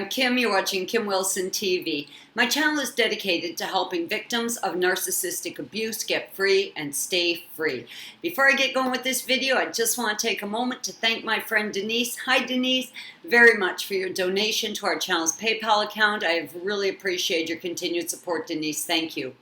I'm Kim, you're watching Kim Wilson TV. My channel is dedicated to helping victims of narcissistic abuse get free and stay free. Before I get going with this video, I just want to take a moment to thank my friend Denise. Hi Denise, very much for your donation to our channel's PayPal account. I have really appreciated your continued support, Denise. Thank you.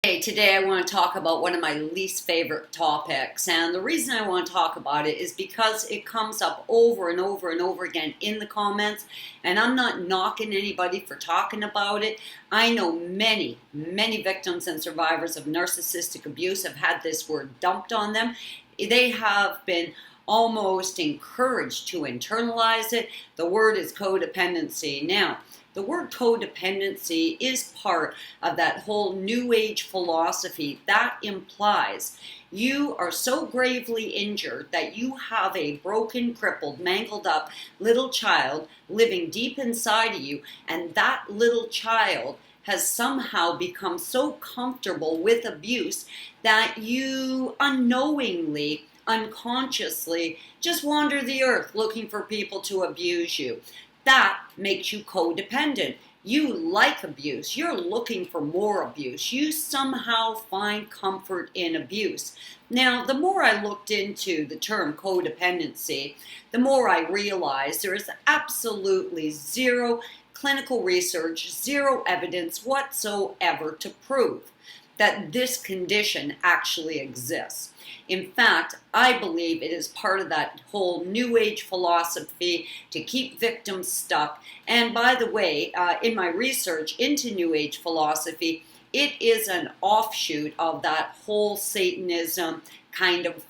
Today I want to talk about one of my least favorite topics, and the reason I want to talk about it is because it comes up over and over and over again in the comments, and I'm not knocking anybody for talking about it. I know many victims and survivors of narcissistic abuse have had this word dumped on them. They have been almost encouraged to internalize it. The word is codependency. Now, the word codependency is part of that whole New Age philosophy that implies you are so gravely injured that you have a broken, crippled, mangled up little child living deep inside of you, and that little child has somehow become so comfortable with abuse that you unknowingly, unconsciously just wander the earth looking for people to abuse you. That makes you codependent. You like abuse. You're looking for more abuse. You somehow find comfort in abuse. Now, the more I looked into the term codependency, the more I realized there is absolutely zero clinical research, zero evidence whatsoever to prove that this condition actually exists. In fact, I believe it is part of that whole New Age philosophy to keep victims stuck. And by the way, in my research into New Age philosophy, it is an offshoot of that whole Satanism kind of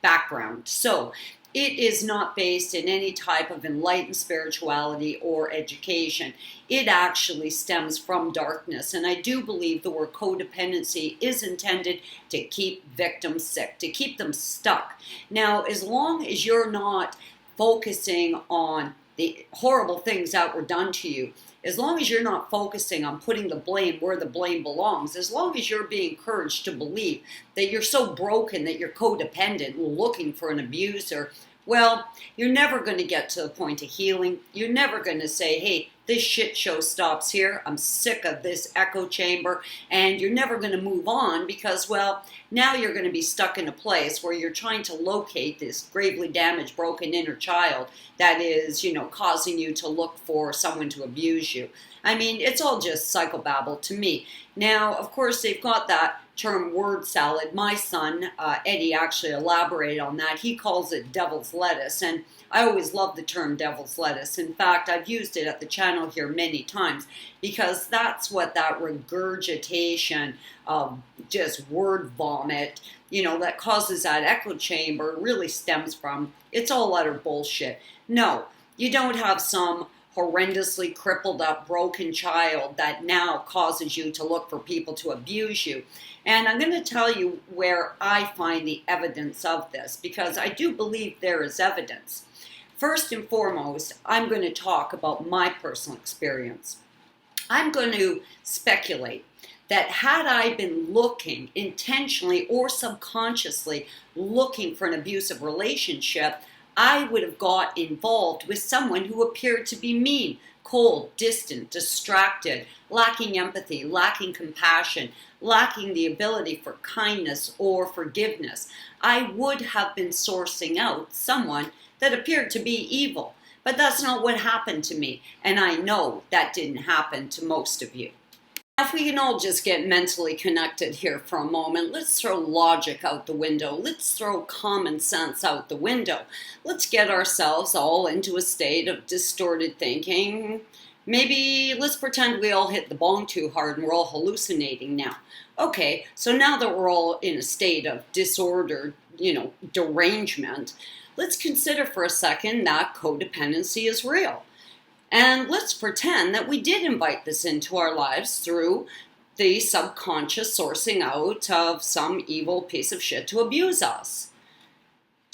background. So it is not based in any type of enlightened spirituality or education. It actually stems from darkness. And I do believe the word codependency is intended to keep victims sick, to keep them stuck. Now, as long as you're not focusing on the horrible things that were done to you, as long as you're not focusing on putting the blame where the blame belongs, as long as you're being encouraged to believe that you're so broken that you're codependent, looking for an abuser, well, you're never going to get to the point of healing. You're never going to say, hey, this shit show stops here. I'm sick of this echo chamber. And you're never going to move on because, well, now you're going to be stuck in a place where you're trying to locate this gravely damaged, broken inner child that is, causing you to look for someone to abuse you. I mean, it's all just psychobabble to me. Now, of course, they've got that term word salad. My son, Eddie, actually elaborated on that. He calls it devil's lettuce, and I always love the term devil's lettuce. In fact, I've used it at the channel here many times because that's what that regurgitation of just word vomit, that causes that echo chamber really stems from. It's all utter bullshit. No, you don't have some horrendously crippled up, broken child that now causes you to look for people to abuse you. And I'm going to tell you where I find the evidence of this, because I do believe there is evidence. First and foremost, I'm going to talk about my personal experience. I'm going to speculate that had I been looking intentionally or subconsciously looking for an abusive relationship, I would have got involved with someone who appeared to be mean, cold, distant, distracted, lacking empathy, lacking compassion, lacking the ability for kindness or forgiveness. I would have been sourcing out someone that appeared to be evil. But that's not what happened to me, and I know that didn't happen to most of you. If we can all just get mentally connected here for a moment, let's throw logic out the window. Let's throw common sense out the window. Let's get ourselves all into a state of distorted thinking. Maybe let's pretend we all hit the bong too hard and we're all hallucinating now. Okay, so now that we're all in a state of disorder, derangement, let's consider for a second that codependency is real. And let's pretend that we did invite this into our lives through the subconscious sourcing out of some evil piece of shit to abuse us.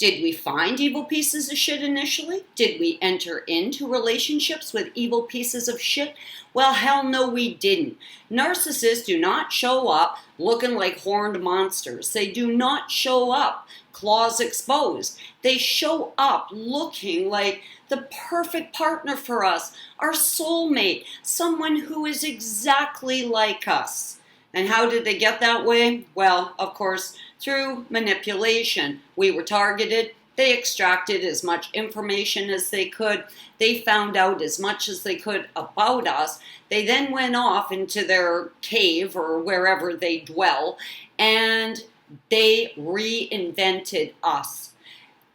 Did we find evil pieces of shit initially? Did we enter into relationships with evil pieces of shit? Well, hell no, we didn't. Narcissists do not show up looking like horned monsters. They do not show up claws exposed. They show up looking like the perfect partner for us, our soulmate, someone who is exactly like us. And how did they get that way? Well, of course, through manipulation. We were targeted. They extracted as much information as they could. They found out as much as they could about us. They then went off into their cave or wherever they dwell, and they reinvented us.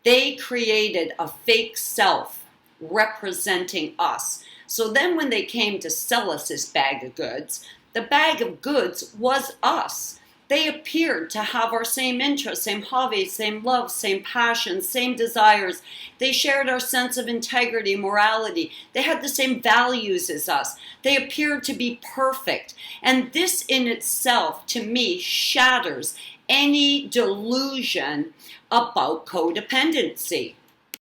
They created a fake self representing us. So then when they came to sell us this bag of goods, the bag of goods was us. They appeared to have our same interests, same hobbies, same loves, same passions, same desires. They shared our sense of integrity, morality. They had the same values as us. They appeared to be perfect. And this in itself, to me, shatters any delusion about codependency.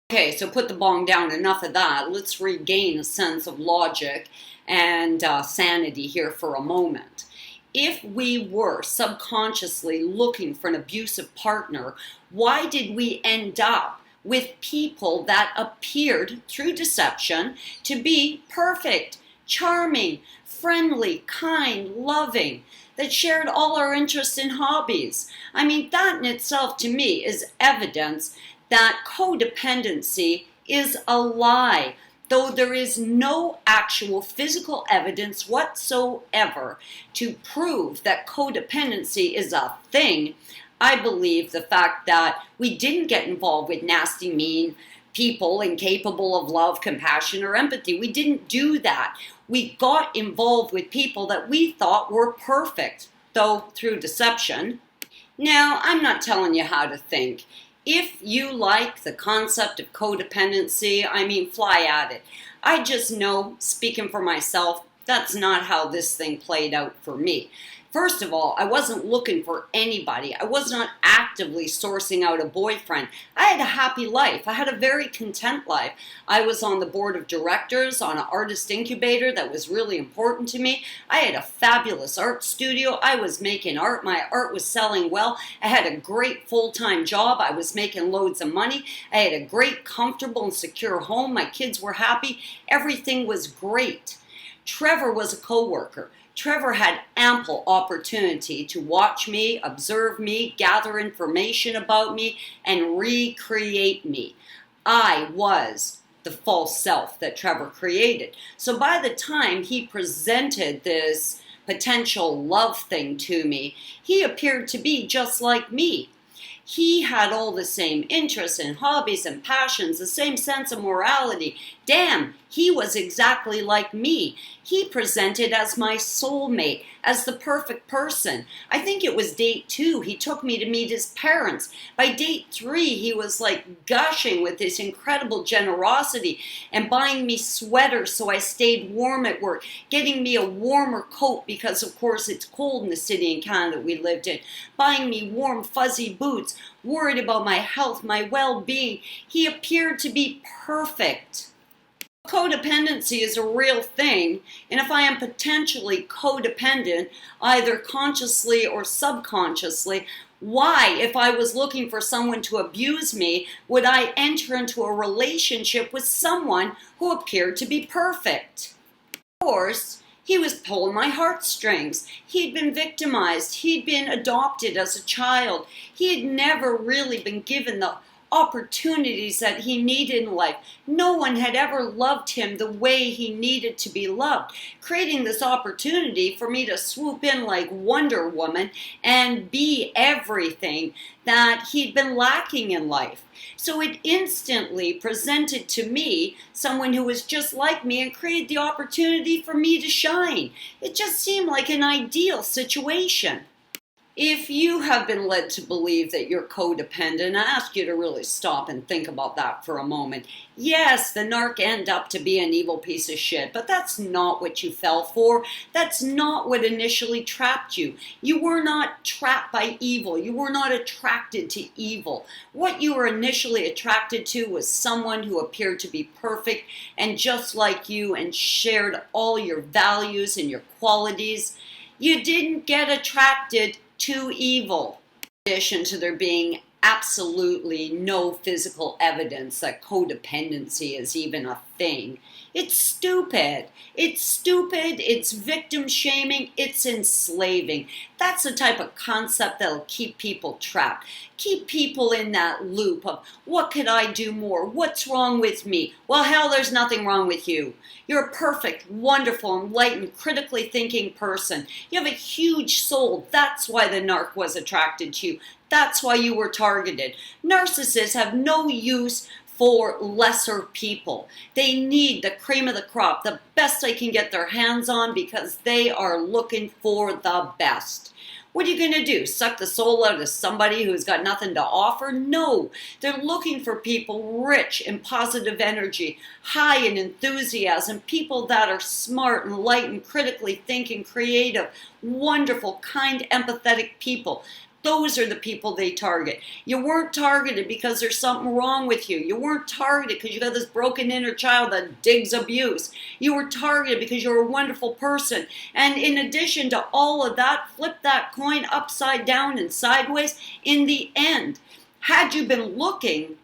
Okay, so put the bong down, enough of that. Let's regain a sense of logic and sanity here for a moment. If we were subconsciously looking for an abusive partner, why did we end up with people that appeared through deception to be perfect, charming, friendly, kind, loving, that shared all our interests and hobbies? I mean, that in itself to me is evidence that codependency is a lie. Though there is no actual physical evidence whatsoever to prove that codependency is a thing, I believe the fact that we didn't get involved with nasty, mean people incapable of love, compassion, or empathy. We didn't do that. We got involved with people that we thought were perfect, though through deception. Now, I'm not telling you how to think. If you like the concept of codependency, I mean, fly at it. I just know, speaking for myself, that's not how this thing played out for me. First of all, I wasn't looking for anybody. I was not actively sourcing out a boyfriend. I had a happy life. I had a very content life. I was on the board of directors on an artist incubator that was really important to me. I had a fabulous art studio. I was making art. My art was selling well. I had a great full-time job. I was making loads of money. I had a great, comfortable, and secure home. My kids were happy. Everything was great. Trevor was a coworker. Trevor had ample opportunity to watch me, observe me, gather information about me, and recreate me. I was the false self that Trevor created. So by the time he presented this potential love thing to me, he appeared to be just like me. He had all the same interests and hobbies and passions, the same sense of morality. Damn, he was exactly like me. He presented as my soulmate, as the perfect person. I think it was date 2. He took me to meet his parents. By date 3, he was like gushing with his incredible generosity and buying me sweaters so I stayed warm at work, getting me a warmer coat because, of course, it's cold in the city in Canada that we lived in, buying me warm, fuzzy boots, worried about my health, my well-being. He appeared to be perfect. Codependency is a real thing, and if I am potentially codependent, either consciously or subconsciously, why, if I was looking for someone to abuse me, would I enter into a relationship with someone who appeared to be perfect? Of course, he was pulling my heartstrings. He'd been victimized. He'd been adopted as a child. He had never really been given the opportunities that he needed in life. No one had ever loved him the way he needed to be loved, creating this opportunity for me to swoop in like Wonder Woman and be everything that he'd been lacking in life. So it instantly presented to me someone who was just like me and created the opportunity for me to shine. It just seemed like an ideal situation. If you have been led to believe that you're codependent, I ask you to really stop and think about that for a moment. Yes, the narc ended up to be an evil piece of shit, but that's not what you fell for. That's not what initially trapped you. You were not trapped by evil. You were not attracted to evil. What you were initially attracted to was someone who appeared to be perfect and just like you and shared all your values and your qualities. You didn't get attracted to evil. In addition to there being absolutely no physical evidence that codependency is even a thing, it's stupid. It's stupid, it's victim shaming, it's enslaving. That's the type of concept that'll keep people trapped. Keep people in that loop of, what could I do more? What's wrong with me? Well, hell, there's nothing wrong with you. You're a perfect, wonderful, enlightened, critically thinking person. You have a huge soul. That's why the narc was attracted to you. That's why you were targeted. Narcissists have no use for lesser people. They need the cream of the crop, the best they can get their hands on, because they are looking for the best. What are you going to do? Suck the soul out of somebody who's got nothing to offer? No. They're looking for people rich in positive energy, high in enthusiasm, people that are smart, enlightened, critically thinking, creative, wonderful, kind, empathetic people. Those are the people they target. You weren't targeted because there's something wrong with you. You weren't targeted because you got this broken inner child that digs abuse. You were targeted because you're a wonderful person. And in addition to all of that, flip that coin upside down and sideways. In the end, had you been looking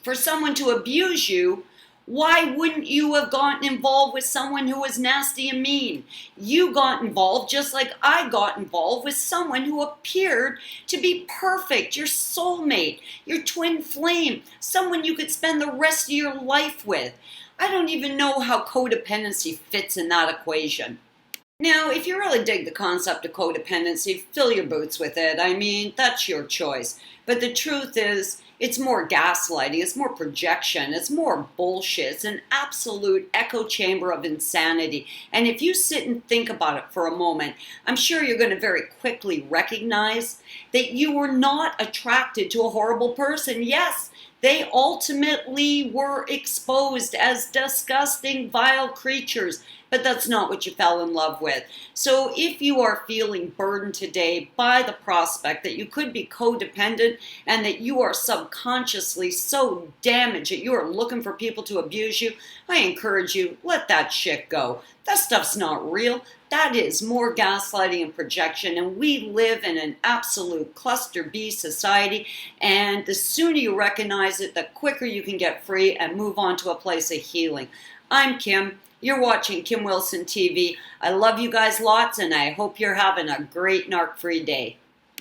for someone to abuse you, why wouldn't you have gotten involved with someone who was nasty and mean? You got involved just like I got involved with someone who appeared to be perfect, your soulmate, your twin flame, someone you could spend the rest of your life with. I don't even know how codependency fits in that equation. Now, if you really dig the concept of codependency, fill your boots with it. I mean, that's your choice. But the truth is, it's more gaslighting, it's more projection, it's more bullshit. It's an absolute echo chamber of insanity. And if you sit and think about it for a moment, I'm sure you're going to very quickly recognize that you were not attracted to a horrible person. Yes, they ultimately were exposed as disgusting, vile creatures, but that's not what you fell in love with. So if you are feeling burdened today by the prospect that you could be codependent and that you are subconsciously so damaged that you are looking for people to abuse you, I encourage you, let that shit go. That stuff's not real. That is more gaslighting and projection, and we live in an absolute cluster B society, and the sooner you recognize it, the quicker you can get free and move on to a place of healing. I'm Kim. You're watching Kim Wilson TV. I love you guys lots, and I hope you're having a great narc-free day.